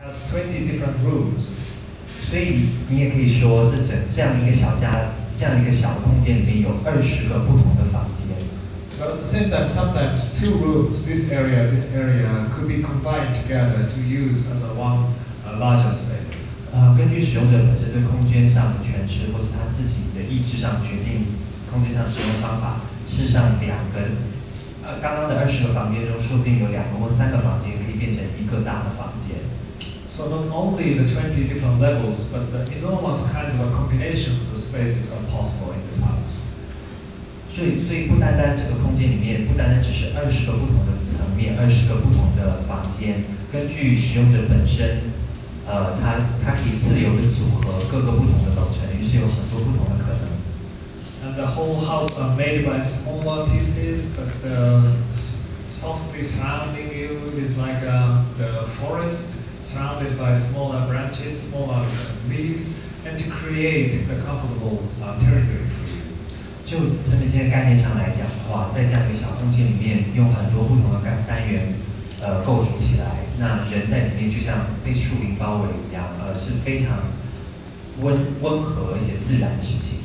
Has 20 different rooms. 所以你也可以说，这样一个小家，这样一个小的空间里面有20个不同的房间。But at the same time, sometimes 2 rooms, this area, could be combined together to use as one larger space. 根据使用者本身对空间上的诠释，或是他自己的意志上决定空间上使用的方法，事实上刚刚的20个房间中，说不定有2个或3个房间可以变成一个大的房间。So not only the 20 different levels, but the enormous kinds of a combination of the spaces are possible in this house. 所以不单单这个空间里面，不单单只是20个不同的层面，20个不同的房间，根据使用者本身，它可以自由的组合各个不同的楼层，于是有很多不同的可能。And the whole house are made by smaller pieces, but the softly surrounding you is like the forest, surrounded by smaller branches, smaller leaves, and to create a comfortable territory for you. 就特别现在概念上来讲的话，在这样一个小空间里面，用很多不同的单元构筑起来，那人在里面就像被树林包围一样，是非常温和而且自然的事情。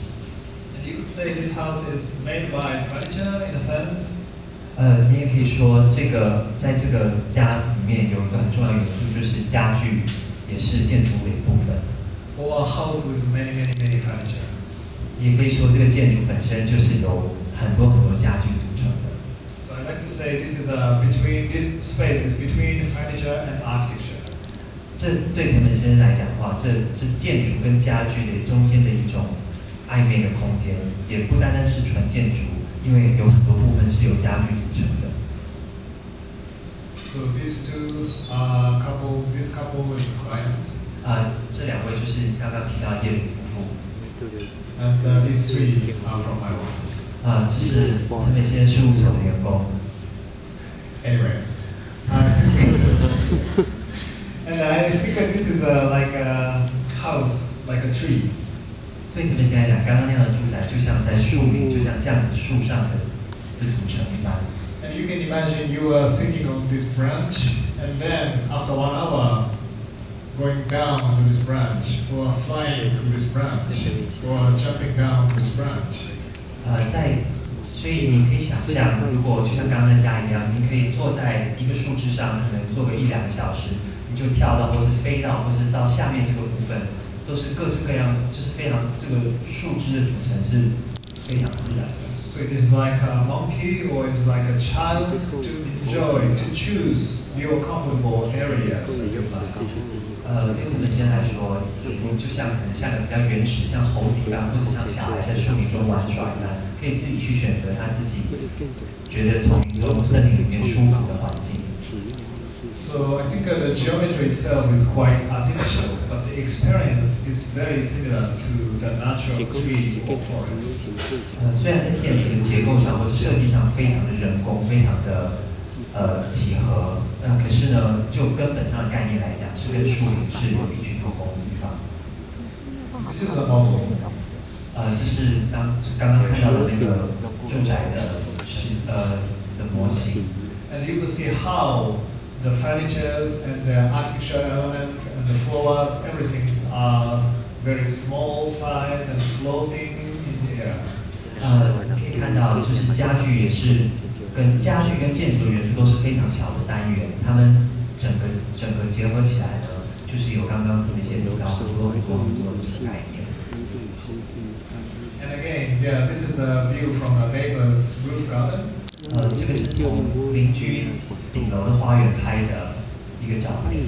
And you could say this house is made by furniture in a sense. 你也可以说在这个家里面有一个很重要的元素，就是家具也是建筑的一部分。Or a house with many furniture. 也可以说这个建筑本身就是由很多家具组成的。So I like to say this space is between furniture and architecture. 这对藤本先生来讲的话，这是建筑跟家具的中间的一种暧昧的空间，也不单单是纯建筑，因为有很多部分是由家具组成的。So this couple is clients. 这2位就是刚刚提到的业主夫妇。And these 3 are from my office. 这是藤本先生事务所的员工。Anyway, and I think that this is like a house, like a tree. 对藤本先生来讲，刚刚那样的住宅就像在树林，就像这样子树上的组成一般。And you can imagine you are sitting on this branch, and then after 1 hour, going down to this branch, or flying to this branch, or jumping down to this branch. 所以你可以想象，如果就像刚刚那家一样，你可以坐在一个树枝上，可能坐个1-2个小时，你就跳到或是飞到，或是到下面这个部分，都是各式各样，就是非常这个树枝的组成是非常自然的。So it is like a monkey, or it's like a child to enjoy, to choose your comfortable areas as you like. 对藤本先生来说，就像可能像个比较原始，像猴子一样，或是像小孩在树林中玩耍一样，可以自己去选择他自己觉得丛林中、森林里面舒服的环境。So I think the geometry itself is quite artificial, but the experience is very similar to the natural tree or forest. 虽然在建筑的结构上或是设计上非常的人工，非常的几何，可是呢，就根本上的概念来讲，是跟树林是有异曲同工的地方。This is a model. 这是刚刚看到的那个住宅的模型。And you will see how the furnitures and the architectural elements and the floors, everything are very small size and floating in the air. 可以看到，就是家具也是家具跟建筑的元素都是非常小的单元，它们整个结合起来呢，就是有刚刚特别先提到很多的这个概念。And again, yeah, this is a view from a neighbor's roof garden. 这个是从邻居顶楼的花园拍的一个照片。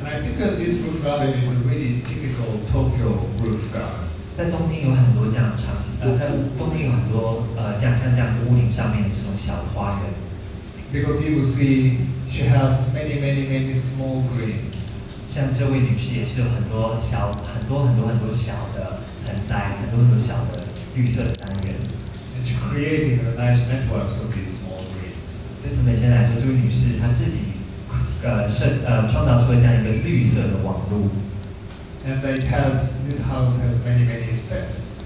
And I think that this roof garden is a really typical Tokyo roof garden. 在东京有很多这样的场景，在东京有很多像这样子屋顶上面的这种小的花园。Because you will see she has many small greens. 像这位女士也是有很多小的盆栽，很多小的绿色的单元。And she's creating a nice network of these small greens. 对藤本先生来说，这位女士她自己创造出了这样一个绿色的网路。And this house has many steps.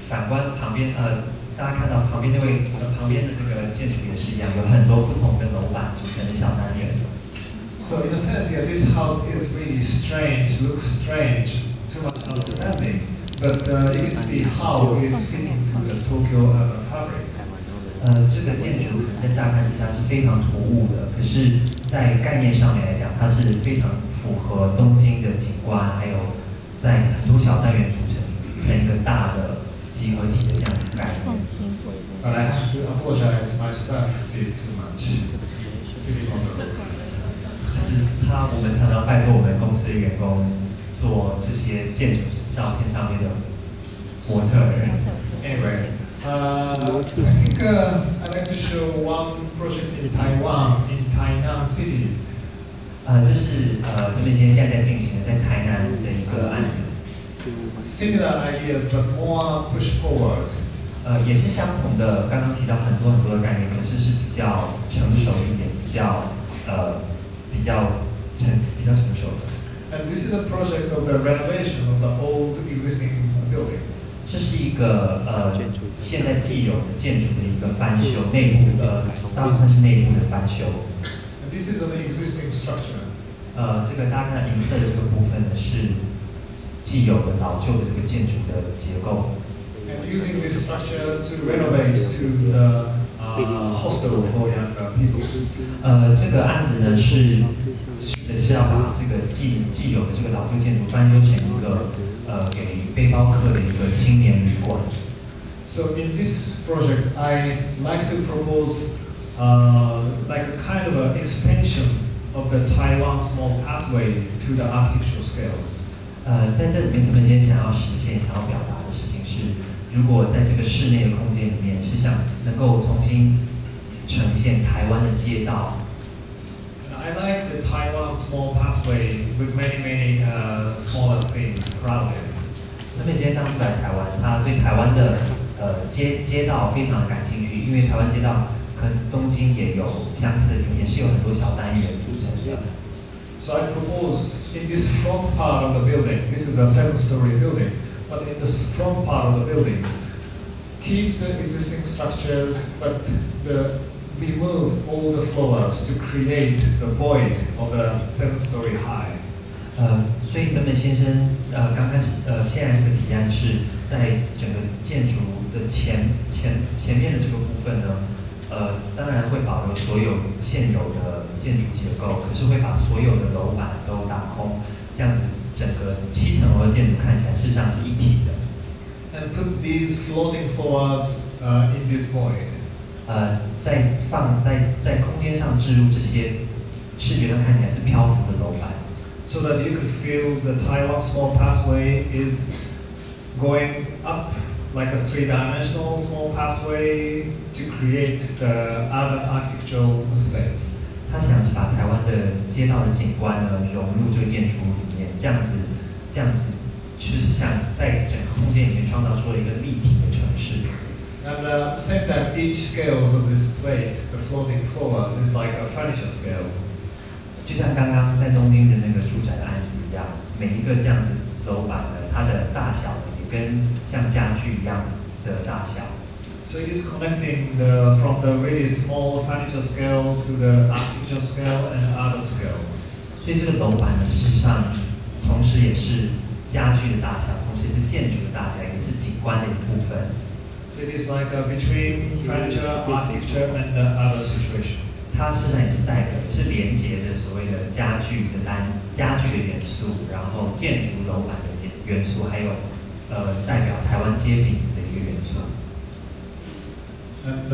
反观旁边大家看到旁边的那个建筑也是一样，有很多不同的楼板组成的小单元。So in a sense, yeah, this house is really strange, looks strange, too much outstanding, but you can see how it is fitting to the Tokyo urban fabric. 这个建筑在乍看之下是非常突兀的，可是，在概念上面来讲，它是非常符合东京的景观，还有在很多小单元组成一个大的集合体的这样的概念。But I have to apologize, my staff did too much. 就是我们常常拜托我们公司的员工做这些建筑照片上面的模特儿。Anyway. I think I'd like to show one project in Taiwan, in Tainan City. 这是这边现在在进行的在台南的一个案子。Similar ideas, but more push forward. 也是相同的，刚刚提到很多的概念，可是是比较成熟一点，比较成熟的。And this is a project of the renovation of the old existing building. 这是一个现在既有的建筑的一个翻修，内部大部分是内部的翻修。And this is an existing structure. 这个大家看银色的这个部分呢是既有的老旧的这个建筑的结构。And using this structure to renovate to the hostel for young people. 这个案子呢是要把这个既有的这个老旧建筑翻修成一个给背包客的一个青年旅馆。So in this project, I like to propose like a kind of an extension of the Taiwan small pathway to the architectural scales. 在这里面，他们今天想要实现、想要表达的事情是，如果在这个室内的空间里面，是想能够重新呈现台湾的街道。I like the Taiwan small pathway with many smaller things crowded. 他们今天当初来台湾，他对台湾的街道非常的感兴趣，因为台湾街道跟东京也有相似的，也是有很多小单元组成的。So I propose in this front part of the building, this is a 7-story building, but in the front part of the building, keep the existing structures, but remove all the floors to create the void of the 7-story high. 所以藤本先生刚开始现在这个提案是在整个建筑的前面的这个部分呢，当然会保留所有现有的建筑结构，可是会把所有的楼板都打空，这样子整个7层楼的建筑看起来事实上是一体的。And put these floating floors in this void. 在空间上置入这些视觉上看起来是漂浮的楼板。So that you could feel the Taiwan small pathway is going up like a 3-dimensional small pathway to create the urban architectural space. 他想把台湾的街道的景观呢融入这个建筑物里面，这样子，就是想在整个空间里面创造出了一个立体的城市。And at the same time, each scales of this plate, the floating floors, is like a furniture scale. 就像刚刚在东京的那个住宅的案子一样，每一个这样子楼板呢，它的大小也跟像家具一样的大小。So it is connecting from the really small furniture scale to the architectural scale and urban scale. 所以这个楼板呢，事实上同时也是家具的大小，同时也是建筑的大小，也是景观的一部分。So it is like between furniture, architecture, and the urban situation. 它实际上也是代表，是连接着所谓的家具的元素，然后建筑楼板的元素，还有代表台湾街景的一个元素。And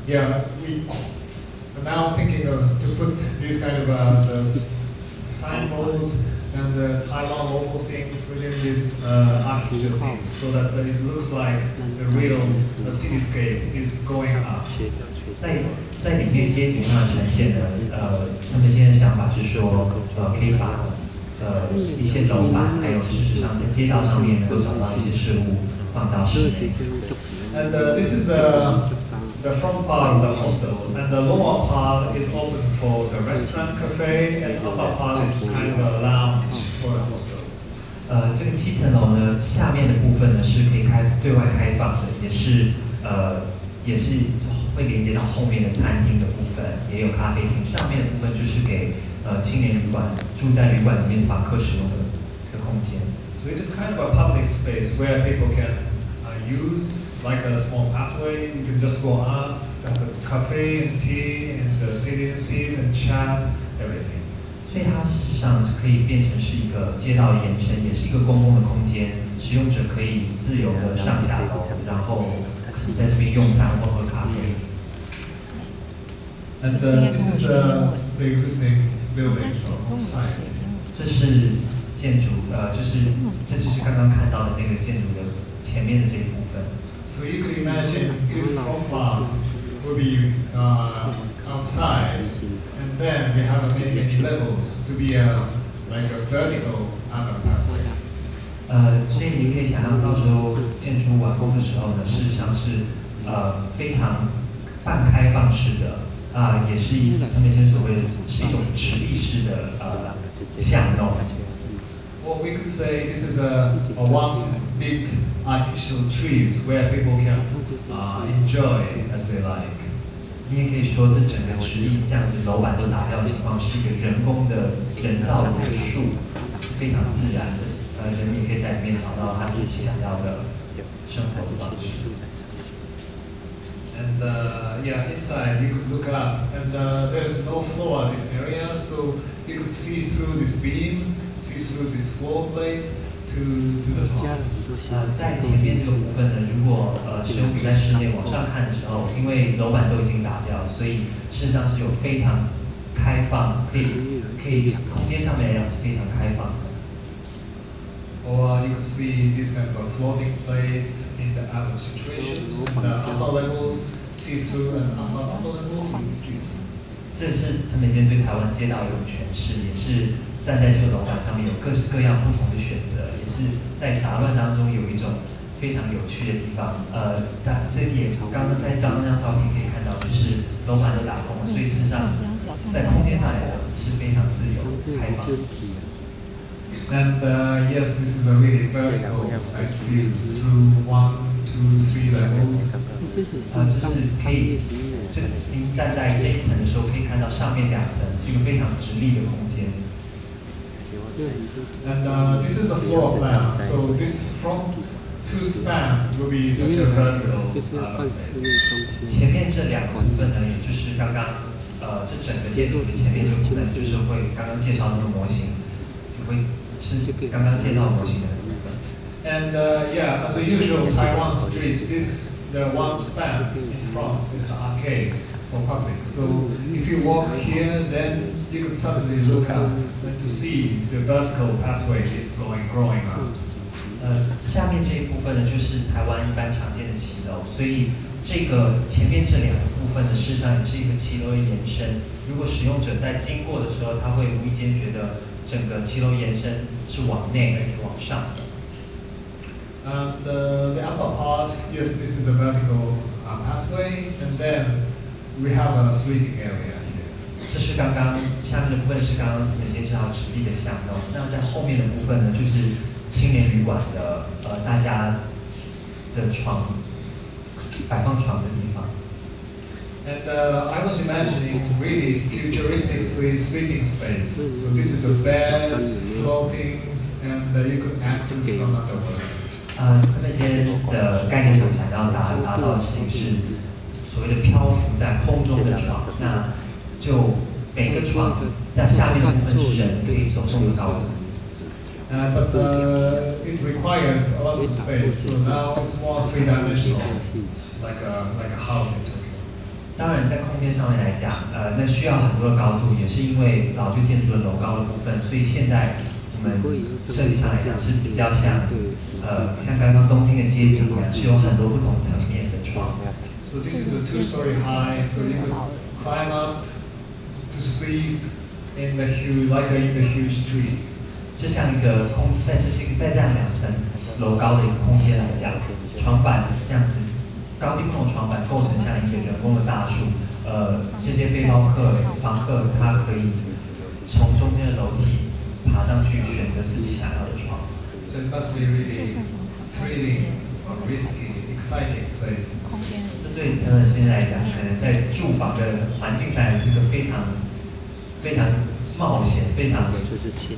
yeah, we're now thinking to put these kind of the signposts and the Taiwan local things within this architecture scenes, so that it looks like the real cityscape is going up. 在里面街景上呈现的，他们现在想法是说，可以把一些楼板，还有事实上在街道上面能够找到一些事物放到室内。And this is the front part of the hostel, and the lower part is open for the restaurant, cafe, and upper part is kind of a lounge for the hostel. 这个7层楼呢，下面的部分呢是可以对外开放的，也是会连接到后面的餐厅的部分，也有咖啡厅。上面的部分就是给青年旅馆住在旅馆里面访客使用的一个空间。So it is kind of a public space where people can use like a small pathway. You can just go up, have a cafe and tea, and sit and chat, everything. 所以它事实上可以变成是一个街道的延伸，也是一个公共的空间，使用者可以自由的上下楼，然后在这边用餐或喝咖啡。And this is the existing building on site. 这是建筑，这就是刚刚看到的那个建筑的前面的这一部分。So you could imagine this front part will be outside, and then we have many levels to be like a vertical pathway. 所以你可以想象，到时候建筑完工的时候呢，事实上是非常半开放式的，也是他们先所谓的是一种直立式的巷弄。Or we could say this is a one big artificial trees where people can enjoy as they like. 你也可以说，这整个直立这样子楼板都打掉的情况，是一个人工的人造的树，非常自然的，人也可以在里面找到他自己想要的生活的方式。And inside you could look up, and there is no floor in this area, so you could see through these beams, see through these floor plates to the top. 在前面这个部分呢，如果使用者在室内往上看的时候，因为楼板都已经打掉，所以事实上是有非常开放，可以空间上面来讲是非常开放的。Or you could see these kind of floating plates in the upper situations, and the upper levels see through, and upper level you see through. 这是他们现在对台湾街道有诠释，也是站在这个楼板上面有各式各样不同的选择，也是在杂乱当中有一种非常有趣的地方。这也刚刚在那张照片可以看到，就是楼板都打通了，所以事实上在空间上来讲是非常自由开放。And yes, this is a really vertical nice view through 1, 2, 3 levels. 这是可以，您站在这一层的时候，可以看到上面2层是一个非常直立的空间。And this is a floor plan, so this front 2 span will be such a vertical place. 前面这2个部分呢，也就是刚刚这整个建筑的前面这个部分，就是会刚刚介绍那个模型，就会是刚刚介绍模型的部分。And as usual, Taiwan streets, the one span in front is the arcade for public. So if you walk here, then you could suddenly look up and to see the vertical pathway is growing up. 下面这一部分呢，就是台湾一般常见的骑楼，所以这个前面这2个部分呢，事实上也是一个骑楼的延伸。如果使用者在经过的时候，他会无意间觉得整个骑楼延伸是往内而且往上的。And the upper part, yes, this is the vertical pathway, and then we have a sleeping area here. 这是刚刚下面的部分是刚刚有些介绍直立的巷弄，那在后面的部分呢，就是青年旅馆的大家的床摆放床的地方。And I was imagining really futuristic sleeping space. So this is a bed, floatings, and you could access from underwards. 那些的概念上想要达到的事情是所谓的漂浮在空中的床，那就每个床在下面的部分是人可以走动的高度。But it requires a lot of space, so now it's more three-dimensional, like a house in Tokyo. 当然，在空间上面来讲，那需要很多的高度，也是因为老旧建筑的楼高的部分，所以现在我们设计上来讲是比较像刚刚东京的街景一样，是有很多不同层面的窗。So this is a 2-story high, so you could climb up to sleep in the huge tree. 这像一个在这样2层楼高的一个空间来讲，床板这样子高低不同床板构成像一个人工的大树。这些背包客、房客他可以从中间的楼梯爬上去，选择自己想要的床。So it must be really thrilling or risky, exciting place. 这对他们现在来讲，可能在住房的环境上是一个非常冒险，非常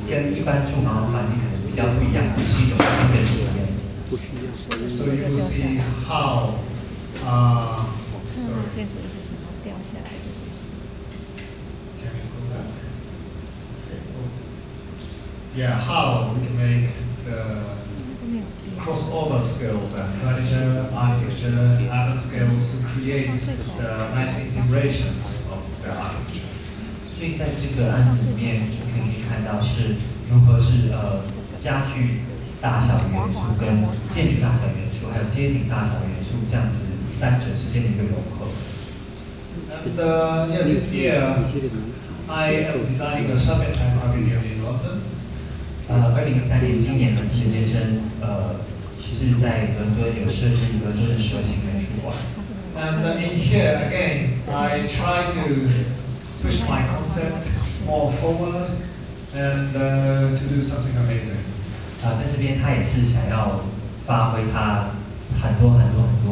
跟一般住房环境可能比较不一样，是一种新的体验。So you will see how. 看到建筑一直想要掉下来这件事。Yeah, how we can make the crossover skills and furniture, architecture, urban skills to create the nice integrations of the architecture. 所以在这个案子里面，我们可以看到是如何是家具大小元素跟建筑大小元素，还有街景大小元素这样子三者之间的一个融合。And yeah, this year I am designing a summertime pavilion in London. 2013年今年呢，陈先生是在伦敦有设计伦敦的蛇形美术馆。And in here again, I try to push my concept more forward and to do something amazing. 在这边他也是想要发挥他很多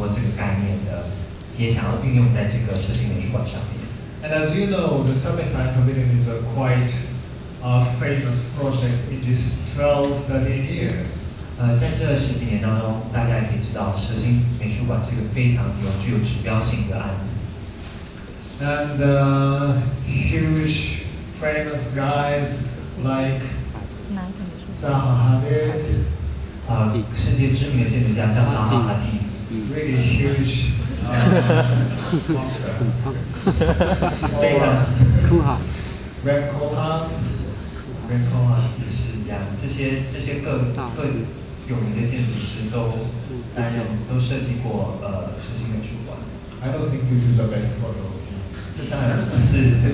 这个概念的，也想要运用在这个蛇形美术馆上面。And as you know, the Summertime Pavilion is a quite famous project in these 12-13 years. 在这10几年当中，大家也可以知道，蛇形美术馆是个非常具有指标性的案子。And huge famous guys like Zaha Hadid, 世界知名的建筑家像扎哈哈蒂 really huge monster. 非常 Red Koolhaas. 也是一样，这些各有名的建筑师都设计过蛇形美术馆。I don't think this is the best photo. 这当然不是这个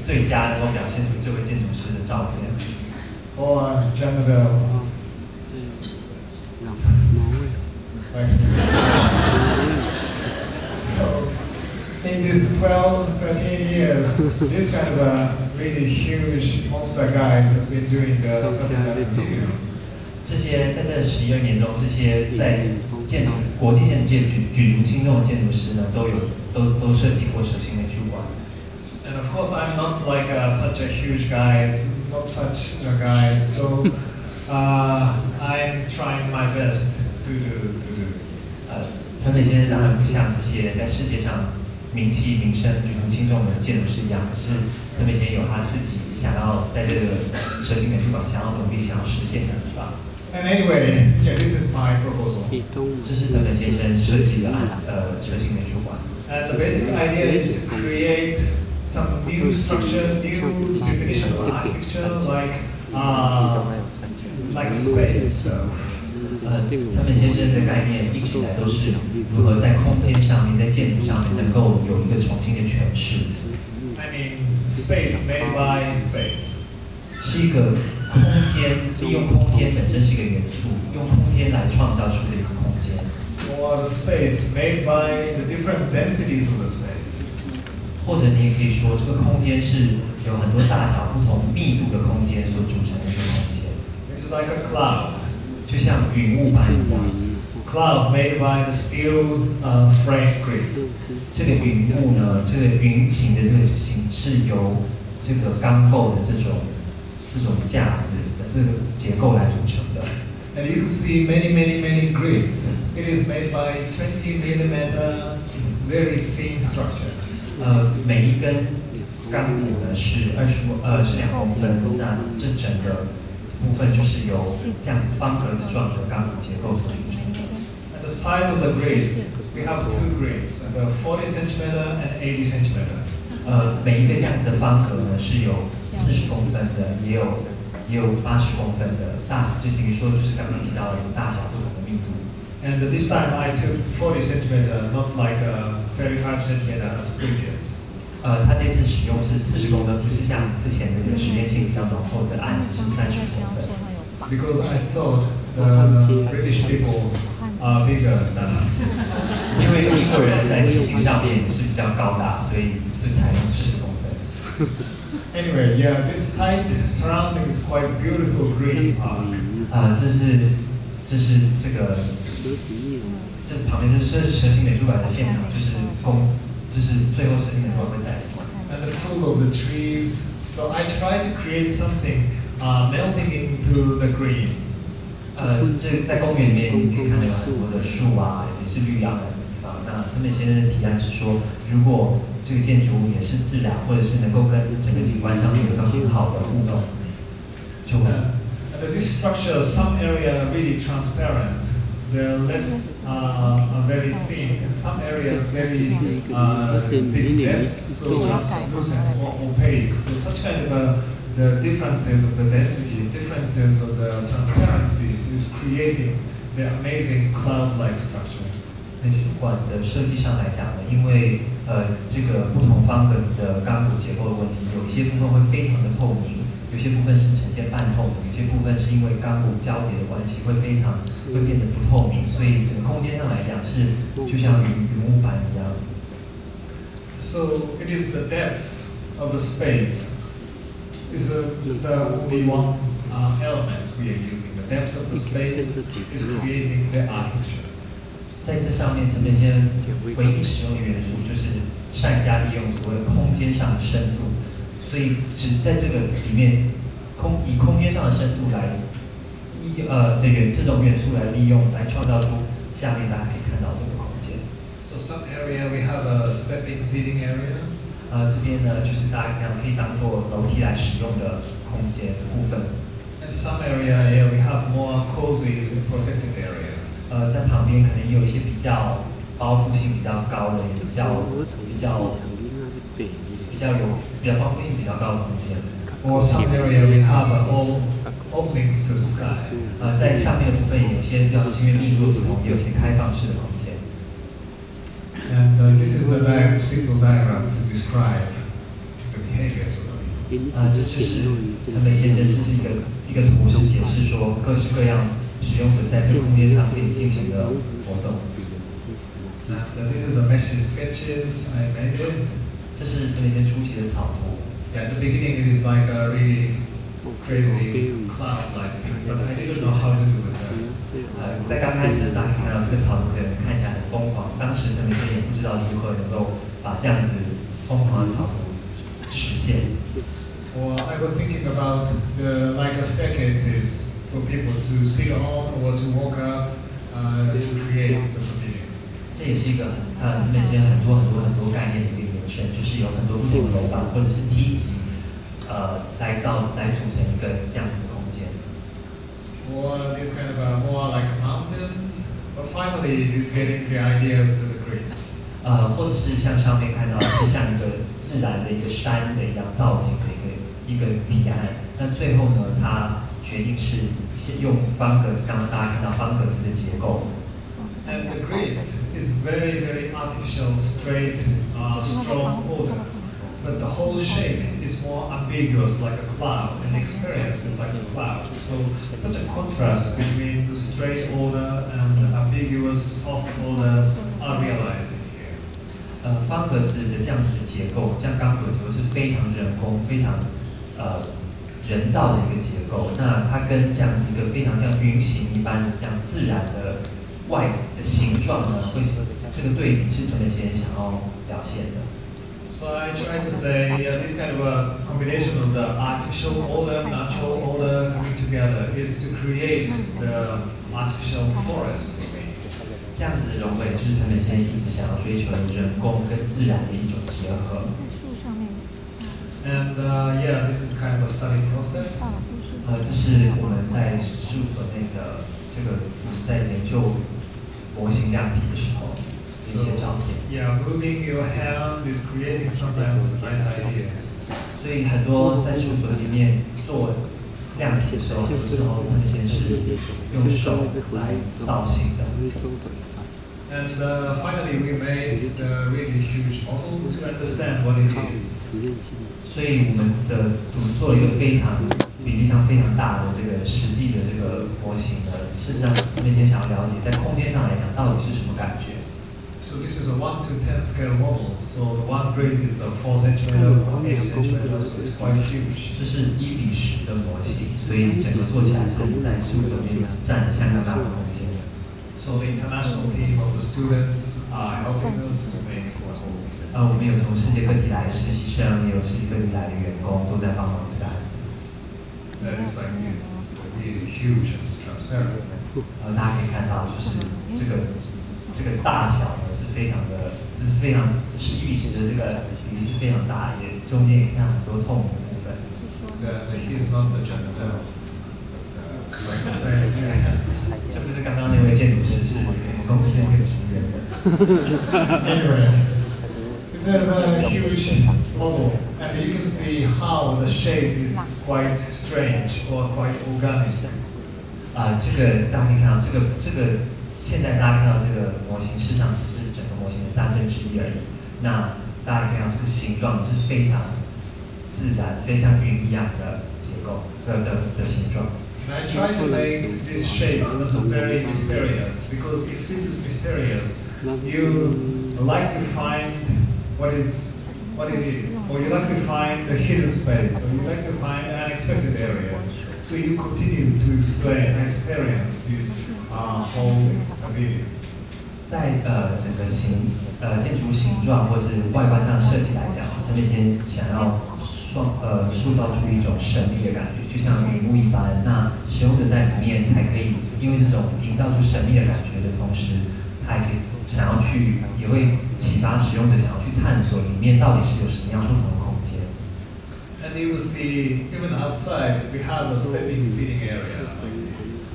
最佳能够表现出这位建筑师的照片。Or general. So, in these 12-13 years, this kind of a really huge monster guys has been doing the Summertime Pavilion. 这些在这12年中，这些在国际建筑界举足轻重的建筑师呢，都设计过蛇形美术馆。And of course, I'm not like such a huge guys, not such a guy. So I'm trying my best to do. 藤本先生当然不像这些在世界上名气名声举足轻重的建筑师一样，可是藤本先生有他自己想要在这个蛇形美术馆想要努力想要实现的地方。And anyway, yeah, this is my proposal. 这是藤本先生设计的蛇形美术馆。And the basic idea is to create some new structure, new definition of architecture, like a space itself. 藤本先生的概念一直以来都是如何在空间上面、在建筑上面能够有一个重新的诠释。I mean, space made by space. 是一个空间，利用空间本身是一个元素，用空间来创造出的一个空间。Or space made by the different densities of the space. 或者你也可以说，这个空间是有很多大小不同密度的空间所组成的一个空间。It's like a cloud. 就像云雾般一样。Cloud made by the steel frame grids. 这个云雾呢，这个云形的这个形是由这个钢构的这种架子的这个结构来组成的。And you can see many grids. It is made by 20mm, very thin structure. 每一根钢骨呢是2公分，那这整个部分就是由这样子方格子状的钢骨结构所组成的。At the size of the grids, we have two grids, the 40 centimeter and 80 centimeter. 每一个这样子的方格呢是有40公分的，也有80公分的，就等于说就是刚刚提到的大小不同的密度。And this time I took 40 centimeter, not like 35 centimeter as previous. 他这次使用是40公分，不是像之前那个实验性比较浓厚的案子是30公分。Because I thought the British people are bigger than us. 因为英国人在体型上面是比较高大，所以就采用40公分。Anyway, yeah, this site surrounding is quite beautiful green park. 这个这旁边就是蛇形美术馆的现场，就是最后蛇形美术馆会在。And full of the trees, So I try to create something melting into the green. 这在公园里面你可以看到有很多的树啊，也是绿养的地方。那藤本先生的提案是说，如果这个建筑物也是自然，或者是能够跟整个景观上面有一个很好的互动，就会。And this structure, some area really transparent. The less very thin, and some area very big depth, so translucent or opaque. So such kind of the differences of the density, differences of the transparencies is creating the amazing cloud-like structure. 美术馆的设计上来讲呢，因为这个不同方格子的钢骨结构的问题，有一些部分会非常的透明，有些部分是呈现半透明，有些部分是因为钢骨交叠的关系会变得不透明，所以整个空间上来讲是就像云雾板一样。So it is the depth of the space is the only one element we are using. The depth of the space is creating the architecture. 在这上面，藤本先生唯一使用的元素就是善加利用所谓的空间上的深度，所以只在这个里面以空间上的深度来这种元素来利用，来创造出下面大家可以看到这个空间。So some area we have a stepping seating area. 这边呢就是大家可以当做楼梯来使用的空间的部分。And some area here we have more cozy protected area. 在旁边可能也有一些比较包覆性比较高的，也比较包覆性比较高的空间。Or some area we have all openings to the sky. 在上面的部分有些地方是因为密度不同，也有一些开放式的空间。And this is a very simple diagram to describe the behaviors of the people. 这就是藤本先生，这是一个图，是解释说各式各样使用者在这个空间上可以进行的活动。And this is the mesh sketches I made it. 这是藤本先生初期的草图。Yeah, at the beginning it is like a really crazy cloud-like things, but I didn't know how to do it. 在刚开始，大家看到这个草图可能看起来很疯狂，当时藤本先生也不知道如何能够把这样子疯狂的草图实现。Or I was thinking about like a staircases for people to sit on or to walk up to create the pavilion. 这也是一个藤本先生很多概念的一个延伸，就是有很多不同的楼板或者是梯级，来组成一个这样子的空间。Or this kind of more like mountains, but finally it is getting the ideas to the grids. 或者是像上面看到是像一个自然的一个山的一样造景的一个提案，但最后呢，他决定是用方格子，刚刚大家看到方格子的结构。And the grid is very, very artificial, straight, strong order. But the whole shape is more ambiguous, like a cloud, and experience is like a cloud. So such a contrast between the straight order and the ambiguous, soft order are realizing here. 方格子的这样子的结构，像钢骨结构是非常人工、非常人造的一个结构。那它跟这样子一个非常像云形一般的这样自然的外的形状呢，会是这个对比是藤本先生想要表现的。So I try to say this kind of a combination of the artificial order, natural order coming together is to create the artificial forest for me. 这样子的融汇就是藤本先生一直想要追求的人工跟自然的一种结合。And yeah, this is kind of a study process. 这是我们在事务所内的这个在研究模型量体的时候。一些照片。Yeah, moving your hand is creating sometimes nice ideas. 所以很多在事务所里面做量体的时候，有时候他们先是用手来造型的。And finally, we made a really huge model to understand what it is. 所以我们做了一个比例上非常大的这个实际的这个模型呢。事实上，他们先想要了解，在空间上来讲，到底是什么感觉。So this is a 1 to 10 scale model. So the one grid is a 4 centimeter or 8 centimeter, so it's quite huge. 这是1:10的模型，所以整个做起来是在事务所里面占了相当大的空间。So So the international team of the students are helping us to make. 我们有从世界各地来的实习生，也有世界各地来的员工，都在帮忙这个案子。That is like this really huge and transparent. 大家可以看到，就是这个大小呢是非常的，这是非常11:10的这个比例是非常大，也中间也看很多透明的部分。He is not the janitor. Like I say, 这不是刚刚那位建筑师，是我们公司的一个职员。Anyway, there's a huge model, and you can see how the shape is quite strange or quite organic. 这个大家可以看到，这个现在大家看到这个模型，事实上只是整个模型的1/3而已。那大家可以看到这个形状是非常自然、非常云一样的结构的形状。And I try to make this shape very mysterious, because if this is mysterious, you like to find what it is, or you like to find a hidden space, or you like to find unexpected areas. So you continue to explain and experience this whole video. 在整个建筑形状或是外观上设计来讲，他们先想要塑造出一种神秘的感觉，就像云雾一般。那使用者在里面才可以，因为这种营造出神秘的感觉的同时，他也可以想要去，也会启发使用者想要去探索里面到底是有什么样不同的空间。And you will see, even outside, we have a stepping seating area.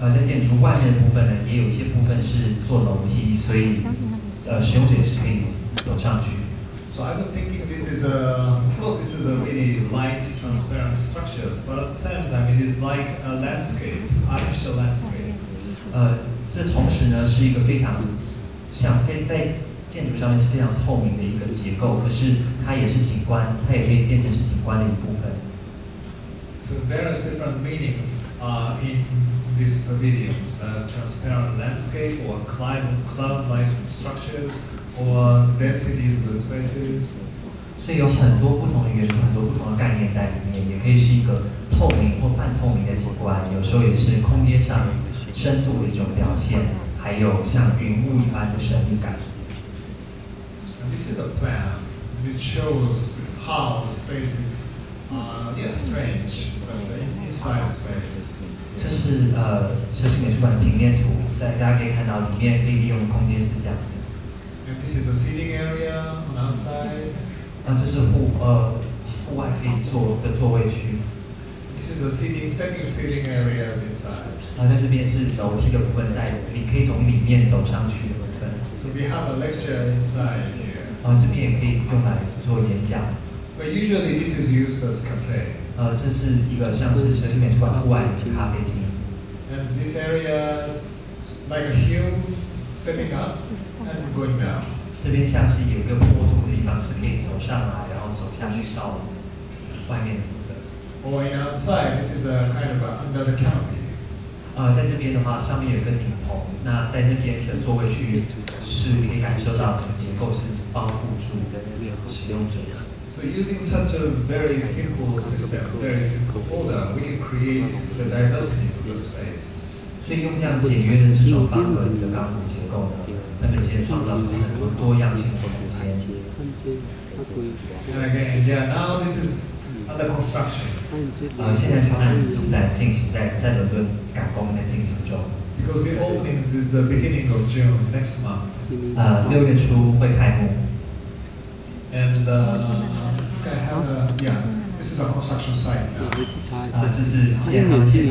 在建筑外面的部分呢，也有一些部分是做楼梯，所以使用者也是可以走上去。So I was thinking this is of course this is a really light, transparent structures, but at the same time it is like a landscape, artificial landscape. 这同时呢是一个非常在建筑上面是非常透明的一个结构，可是它也是景观，它也可以变成是景观的一部分。So various different meanings are in these pavilions: transparent landscape, or cloud-like structures, or density of the spaces. 所以有很多不同的元素，很多不同的概念在里面，也可以是一个透明或半透明的景观，有时候也是空间上深度的一种表现，还有像云雾一般的神秘感。And this is a plan which shows how the spaces are strange, but inside space. 这是设计美术馆的平面图，大家可以看到里面可以利用的空间是这样子。And this is a seating area on outside. 这是户外可以坐的座位区。This is a stepping seating areas inside. 在这边是楼梯的部分，你可以从里面走上去的部分。So we have a lecture inside here. 这边也可以用来做演讲。But usually this is used as cafe. 这是一个像是设计美术馆户外的咖啡厅。And this area is like a hill, stepping up and going down. 这边像是有一个坡度的地方，是可以走上来，然后走下去到外面的部分。Or in outside, this is a kind of under the canopy. 在这边的话，上面有个顶棚，那在那边的座位区是可以感受到整个结构是包覆住使用者。So using such a very simple system, very simple order, we can create the diversity of the space. 所以用这样简约的这种方格子的钢骨结构呢，那么其实创造出很多多样性的空间。And again, now this is under construction. 现在这个案子是在进行，在伦敦赶工在进行中。Because the openings is the beginning of June next month. 6月初会开幕。And I have this is a construction site now. 这是建好建。